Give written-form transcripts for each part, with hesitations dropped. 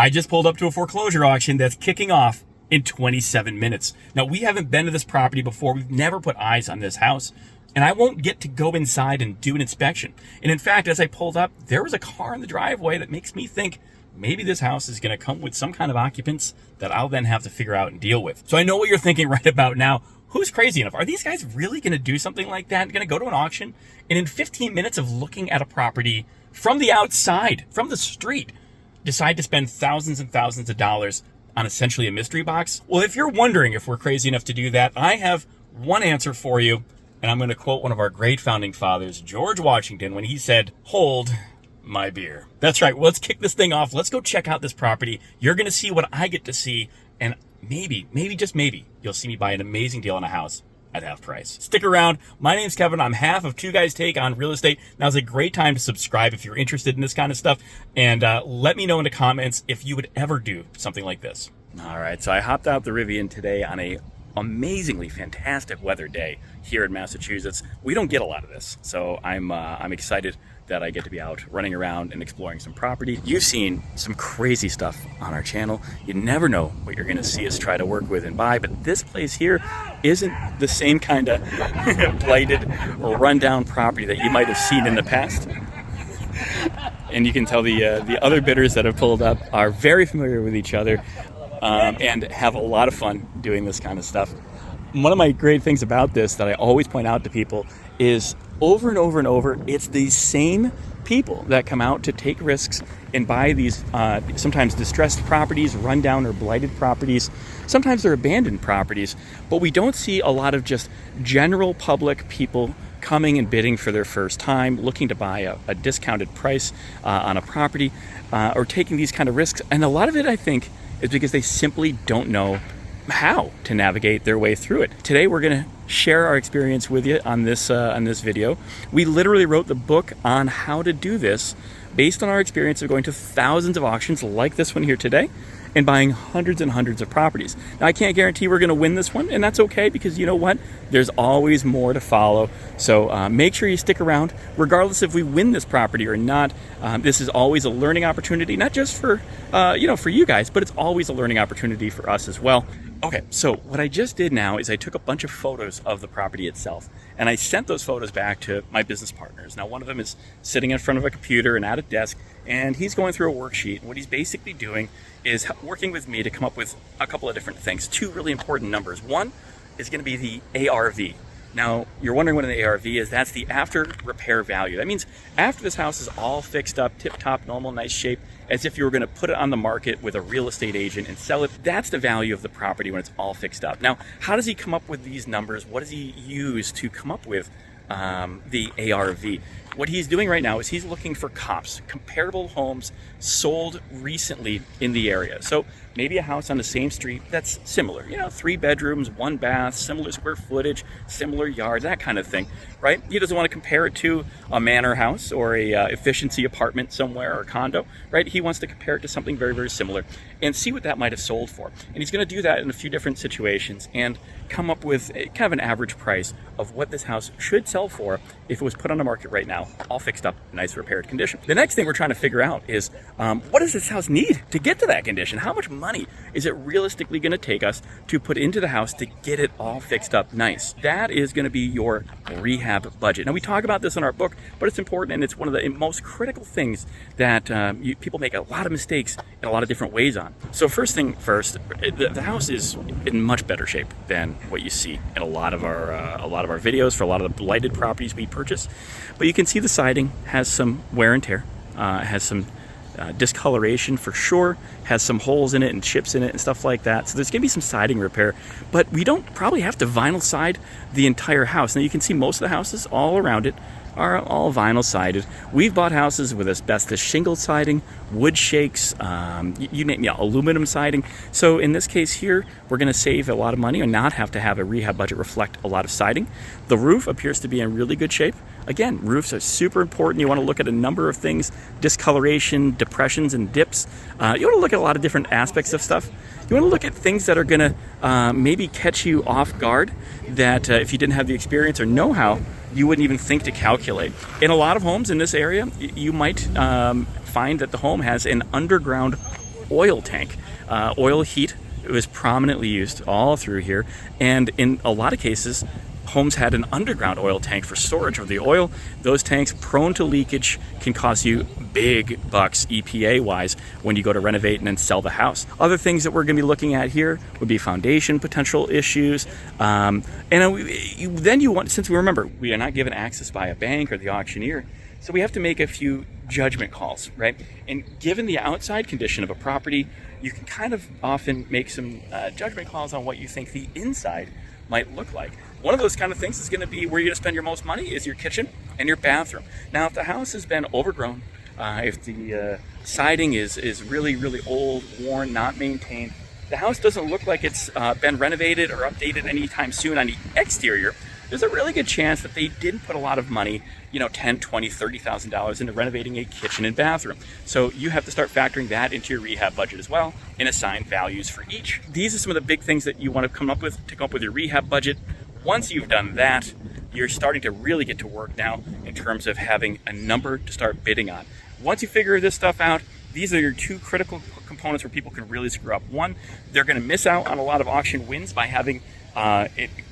I just pulled up to a foreclosure auction that's kicking off in 27 minutes. Now, we haven't been to this property before. We've never put eyes on this house, and I won't get to go inside and do an inspection. And in fact, as I pulled up, there was a car in the driveway that makes me think maybe this house is going to come with some kind of occupants that I'll then have to figure out and deal with. So I know what you're thinking right about now. Who's crazy enough? Are these guys really going to do something like that? Going to go to an auction and in 15 minutes of looking at a property from the outside, from the street, decide to spend thousands and thousands of dollars on essentially a mystery box? Well, if you're wondering if we're crazy enough to do that, I have one answer for you. And I'm going to quote one of our great founding fathers, George Washington, when he said, "Hold my beer." That's right. Well, let's kick this thing off. Let's go check out this property. You're going to see what I get to see. And maybe, just maybe, you'll see me buy an amazing deal on a house at half price. Stick around. My name's Kevin. I'm half of Two Guys Take on Real Estate. Now's a great time to subscribe if you're interested in this kind of stuff. And let me know in the comments if you would ever do something like this. All right, so I hopped out the Rivian today on a amazingly fantastic weather day here in Massachusetts. We don't get a lot of this, so I'm excited that I get to be out running around and exploring some property. You've seen some crazy stuff on our channel. You never know what you're gonna see us try to work with and buy, but this place here isn't the same kind of blighted or rundown property that you might have seen in the past. And you can tell the other bidders that have pulled up are very familiar with each other and have a lot of fun doing this kind of stuff. One of my great things about this that I always point out to people is over and over and over, it's these same people that come out to take risks and buy these sometimes distressed properties, rundown or blighted properties. Sometimes they're abandoned properties, but we don't see a lot of just general public people coming and bidding for their first time, looking to buy a discounted price on a property or taking these kind of risks. And a lot of it, I think, is because they simply don't know how to navigate their way through it. Today we're going to share our experience with you on this video. We literally wrote the book on how to do this based on our experience of going to thousands of auctions like this one here today and buying hundreds and hundreds of properties. Now, I can't guarantee we're going to win this one, and that's okay, because you know what? There's always more to follow. So make sure you stick around, regardless if we win this property or not. This is always a learning opportunity, not just for for you guys, but it's always a learning opportunity for us as well. Okay, so what I just did now is I took a bunch of photos of the property itself, and I sent those photos back to my business partners. Now, one of them is sitting in front of a computer and at a desk, and he's going through a worksheet. And what he's basically doing is working with me to come up with a couple of different things. Two really important numbers. One is going to be the ARV. Now, you're wondering what an ARV is. That's the after repair value. That means after this house is all fixed up, tip-top, normal, nice shape, as if you were going to put it on the market with a real estate agent and sell it. That's the value of the property when it's all fixed up. Now, how does he come up with these numbers? What does he use to come up with the ARV? What he's doing right now is he's looking for comps, comparable homes sold recently in the area. So maybe a house on the same street that's similar, 3 bedrooms, 1 bath, similar square footage, similar yard, that kind of thing, right? He doesn't want to compare it to a manor house or a efficiency apartment somewhere or a condo, right? He wants to compare it to something very, very similar and see what that might have sold for. And he's going to do that in a few different situations and come up with kind of an average price of what this house should sell for if it was put on the market right now, all fixed up, nice repaired condition. The next thing we're trying to figure out is what does this house need to get to that condition? How much money is it realistically going to take us to put into the house to get it all fixed up nice? That is going to be your rehab budget. Now, we talk about this in our book, but it's important, and it's one of the most critical things that people make a lot of mistakes in a lot of different ways on. So first thing first, the house is in much better shape than what you see in a lot of our videos for a lot of the blighted properties we purchase. But you can see the siding has some wear and tear, has some discoloration for sure, has some holes in it and chips in it and stuff like that. So there's going to be some siding repair, but we don't probably have to vinyl side the entire house. Now you can see most of the houses all around it are all vinyl sided. We've bought houses with asbestos shingle siding, wood shakes, you name, aluminum siding. So in this case here, we're going to save a lot of money and not have to have a rehab budget reflect a lot of siding. The roof appears to be in really good shape. Again, roofs are super important. You want to look at a number of things: discoloration, depressions, and dips. You want to look at a lot of different aspects of stuff. You want to look at things that are going to maybe catch you off guard, that if you didn't have the experience or know-how, you wouldn't even think to calculate. In a lot of homes in this area, you might find that the home has an underground oil tank. Oil heat was prominently used all through here, and in a lot of cases, homes had an underground oil tank for storage of the oil. Those tanks, prone to leakage, can cost you big bucks EPA-wise when you go to renovate and then sell the house. Other things that we're going to be looking at here would be foundation potential issues. And then you want, since we remember, we are not given access by a bank or the auctioneer, so we have to make a few judgment calls, right? And given the outside condition of a property, you can kind of often make some judgment calls on what you think the inside might look like. One of those kind of things is going to be where you're going to spend your most money is your kitchen and your bathroom. Now, if the house has been overgrown, if the siding is really, really old, worn, not maintained, the house doesn't look like it's been renovated or updated anytime soon on the exterior, there's a really good chance that they didn't put a lot of money, you know, $10, $20, $30,000 into renovating a kitchen and bathroom. So you have to start factoring that into your rehab budget as well and assign values for each. These are some of the big things that you want to come up with your rehab budget. Once you've done that, you're starting to really get to work now in terms of having a number to start bidding on. Once you figure this stuff out, these are your two critical components where people can really screw up. One, they're going to miss out on a lot of auction wins by having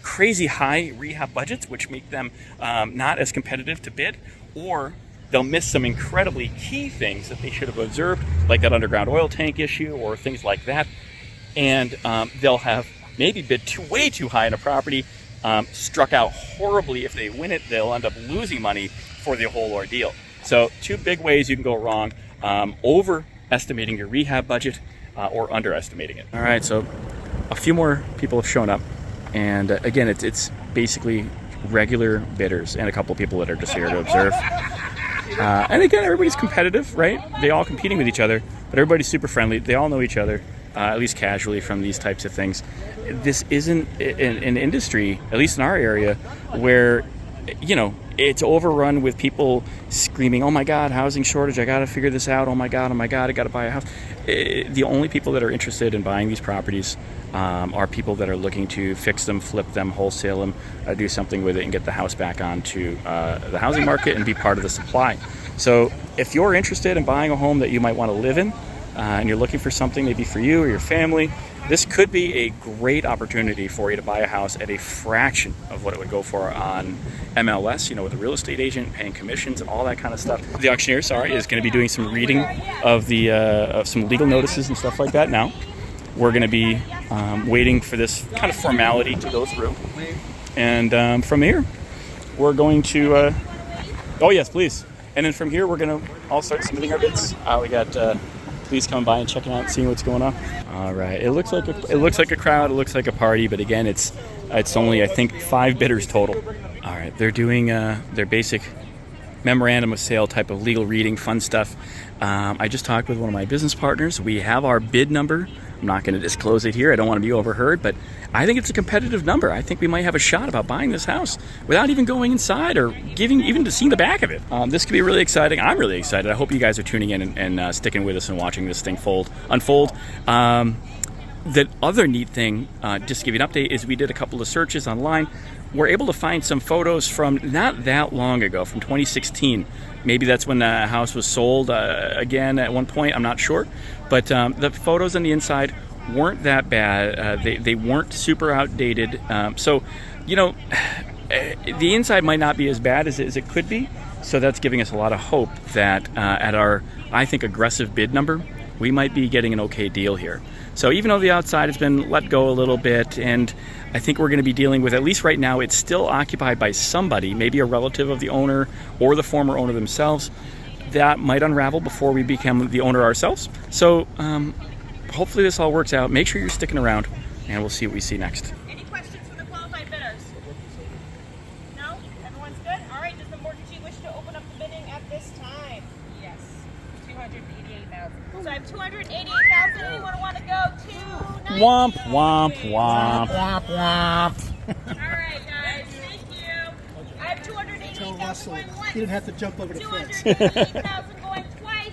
crazy high rehab budgets, which make them not as competitive to bid, or they'll miss some incredibly key things that they should have observed, like that underground oil tank issue or things like that. And they'll have maybe bid way too high on a property, struck out horribly. If they win it, they'll end up losing money for the whole ordeal. So two big ways you can go wrong: overestimating your rehab budget or underestimating it. All right, so a few more people have shown up, and again, it's basically regular bidders and a couple of people that are just here to observe. And again, everybody's competitive, right? They all competing with each other, but everybody's super friendly. They all know each other, at least casually, from these types of things. This isn't an industry, at least in our area, where, you know, it's overrun with people screaming, "Oh my God, housing shortage, I gotta figure this out, oh my God, I gotta buy a house." The only people that are interested in buying these properties are people that are looking to fix them, flip them, wholesale them, do something with it and get the house back onto the housing market and be part of the supply. So if you're interested in buying a home that you might want to live in, and you're looking for something maybe for you or your family, this could be a great opportunity for you to buy a house at a fraction of what it would go for on MLS, you know, with a real estate agent, paying commissions and all that kind of stuff. The auctioneer, is going to be doing some reading of the of some legal notices and stuff like that now. We're going to be waiting for this kind of formality to go through. And from here, we're going to... oh, yes, please. And then from here, we're going to all start submitting our bids. We got... Please come by and check it out, seeing what's going on. All right, it looks like a crowd, it looks like a party, but again, it's only, I think, 5 bidders total. All right, they're doing their basic memorandum of sale type of legal reading, fun stuff. I just talked with one of my business partners. We have our bid number. I'm not going to disclose it here. I don't want to be overheard, but I think it's a competitive number. I think we might have a shot about buying this house without even going inside or even to seeing the back of it. This could be really exciting. I'm really excited. I hope you guys are tuning in and sticking with us and watching this thing unfold. The other neat thing, just to give you an update, is we did a couple of searches online. We're able to find some photos from not that long ago, from 2016. Maybe that's when the house was sold again at one point. I'm not sure. But the photos on the inside weren't that bad. They weren't super outdated. So, you know, the inside might not be as bad as it could be. So that's giving us a lot of hope that at our, I think, aggressive bid number, we might be getting an okay deal here. So even though the outside has been let go a little bit, and I think we're going to be dealing with, at least right now, it's still occupied by somebody, maybe a relative of the owner or the former owner themselves. That might unravel before we become the owner ourselves. So hopefully this all works out. Make sure you're sticking around, and we'll see what we see next. Any questions from the qualified bidders? No? Everyone's good? All right, does the mortgagee wish to open up the bidding at this time? Yes. 288,000. So I have 288,000. Anyone want to go to? Womp, womp, womp. Womp, womp. All right, guys. Thank you. I have 288,000 going once. You didn't have to jump over the fence. 288,000 going twice.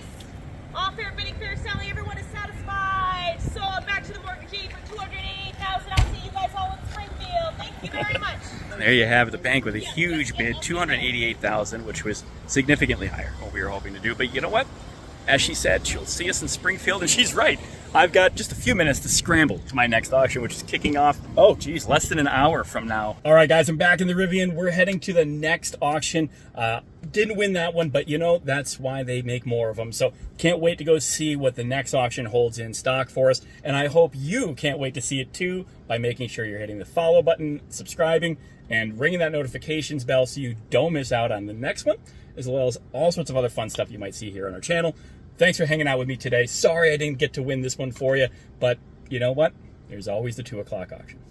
All fair bidding, fair selling. Everyone is satisfied. So back to the mortgagee for 288,000. I'll see you guys all in Springfield. Thank you very much. There you have it, the bank with a huge bid, $288,000, which was significantly higher than what we were hoping to do. But you know what? As she said, she'll see us in Springfield, and she's right. I've got just a few minutes to scramble to my next auction, which is kicking off, oh geez, less than an hour from now. All right, guys, I'm back in the Rivian. We're heading to the next auction. Didn't win that one, but you know, that's why they make more of them. So can't wait to go see what the next auction holds in stock for us. And I hope you can't wait to see it too by making sure you're hitting the follow button, subscribing, and ringing that notifications bell so you don't miss out on the next one, as well as all sorts of other fun stuff you might see here on our channel. Thanks for hanging out with me today. Sorry I didn't get to win this one for you, but you know what? There's always the 2 o'clock auction.